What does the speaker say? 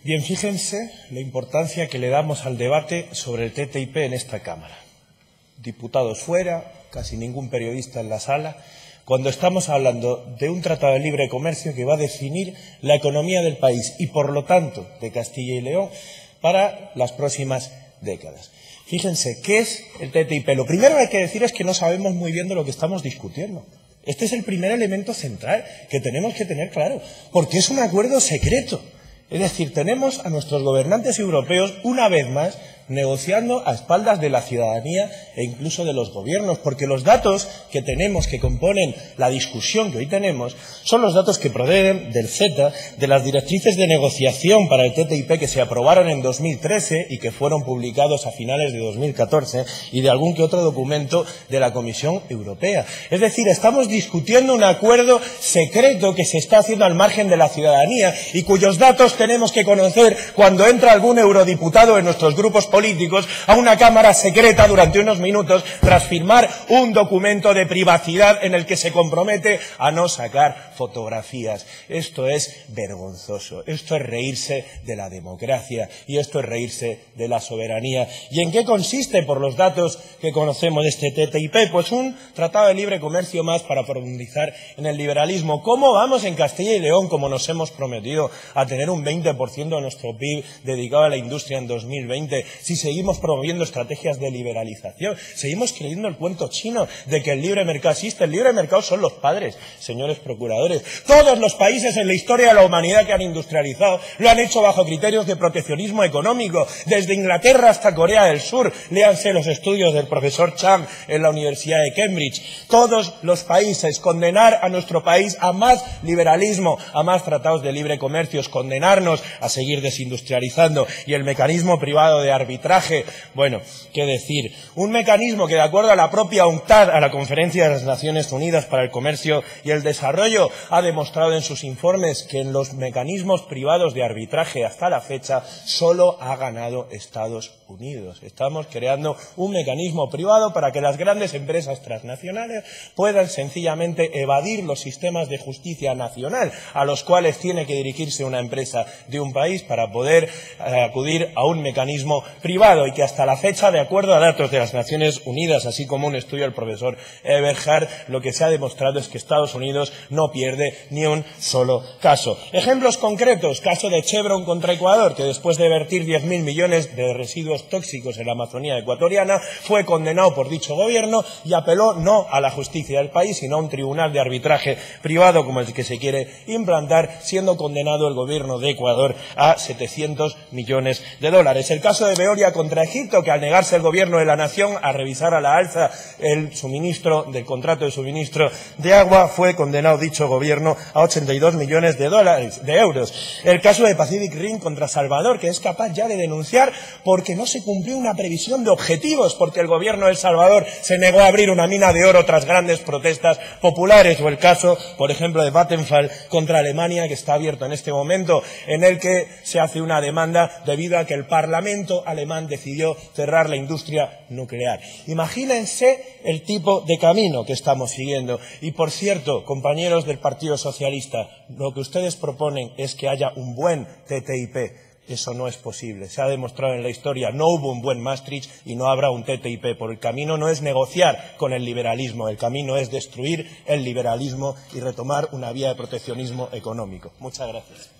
Bien, fíjense la importancia que le damos al debate sobre el TTIP en esta Cámara. Diputados fuera, casi ningún periodista en la sala, cuando estamos hablando de un tratado de libre comercio que va a definir la economía del país y, por lo tanto, de Castilla y León para las próximas décadas. Fíjense, ¿qué es el TTIP? Lo primero que hay que decir es que no sabemos muy bien de lo que estamos discutiendo. Este es el primer elemento central que tenemos que tener claro, porque es un acuerdo secreto. Es decir, tenemos a nuestros gobernantes europeos, una vez más, negociando a espaldas de la ciudadanía e incluso de los gobiernos, porque los datos que tenemos, que componen la discusión que hoy tenemos, son los datos que proceden del CETA, de las directrices de negociación para el TTIP que se aprobaron en 2013 y que fueron publicados a finales de 2014, y de algún que otro documento de la Comisión Europea. Es decir, estamos discutiendo un acuerdo secreto que se está haciendo al margen de la ciudadanía y cuyos datos tenemos que conocer cuando entra algún eurodiputado en nuestros grupos políticos a una cámara secreta durante unos minutos tras firmar un documento de privacidad en el que se compromete a no sacar fotografías. Esto es vergonzoso, esto es reírse de la democracia y esto es reírse de la soberanía. ¿Y en qué consiste, por los datos que conocemos de este TTIP? Pues un tratado de libre comercio más para profundizar en el liberalismo. ¿Cómo vamos en Castilla y León, como nos hemos prometido, a tener un 20% de nuestro PIB dedicado a la industria en 2020 si seguimos promoviendo estrategias de liberalización? Seguimos creyendo el cuento chino de que el libre mercado existe. El libre mercado son los padres, señores procuradores. Todos los países en la historia de la humanidad que han industrializado lo han hecho bajo criterios de proteccionismo económico, desde Inglaterra hasta Corea del Sur. Léanse los estudios del profesor Chang en la Universidad de Cambridge. Todos los países, condenar a nuestro país a más liberalismo, a más tratados de libre comercio, condenarnos a seguir desindustrializando, y el mecanismo privado de arbitraje, bueno, qué decir, un mecanismo que, de acuerdo a la propia UNCTAD, a la Conferencia de las Naciones Unidas para el Comercio y el Desarrollo, ha demostrado en sus informes que en los mecanismos privados de arbitraje hasta la fecha solo ha ganado Estados Unidos. Estamos creando un mecanismo privado para que las grandes empresas transnacionales puedan sencillamente evadir los sistemas de justicia nacional a los cuales tiene que dirigirse una empresa de un país para poder acudir a un mecanismo privado, y que hasta la fecha, de acuerdo a datos de las Naciones Unidas, así como un estudio del profesor Eberhard, lo que se ha demostrado es que Estados Unidos no pierde ni un solo caso. Ejemplos concretos: caso de Chevron contra Ecuador, que después de vertir 10.000 millones de residuos tóxicos en la Amazonía ecuatoriana fue condenado por dicho gobierno y apeló no a la justicia del país, sino a un tribunal de arbitraje privado como el que se quiere implantar, siendo condenado el gobierno de Ecuador a 700 millones de dólares. El caso de Veolia contra Egipto, que al negarse el gobierno de la nación a revisar a la alza el suministro del contrato de suministro de agua, fue condenado dicho gobierno a 82 millones de euros. El caso de Pacific Rim contra Salvador, que es capaz ya de denunciar porque no se cumplió una previsión de objetivos, porque el gobierno de El Salvador se negó a abrir una mina de oro tras grandes protestas populares. O el caso, por ejemplo, de Vattenfall contra Alemania, que está abierto en este momento, en el que se hace una demanda debido a que el Parlamento alemán decidió cerrar la industria nuclear. Imagínense el tipo de camino que estamos siguiendo. Y, por cierto, compañeros del Partido Socialista, lo que ustedes proponen es que haya un buen TTIP. Eso no es posible. Se ha demostrado en la historia, no hubo un buen Maastricht y no habrá un TTIP. Por el camino no es negociar con el liberalismo, el camino es destruir el liberalismo y retomar una vía de proteccionismo económico. Muchas gracias.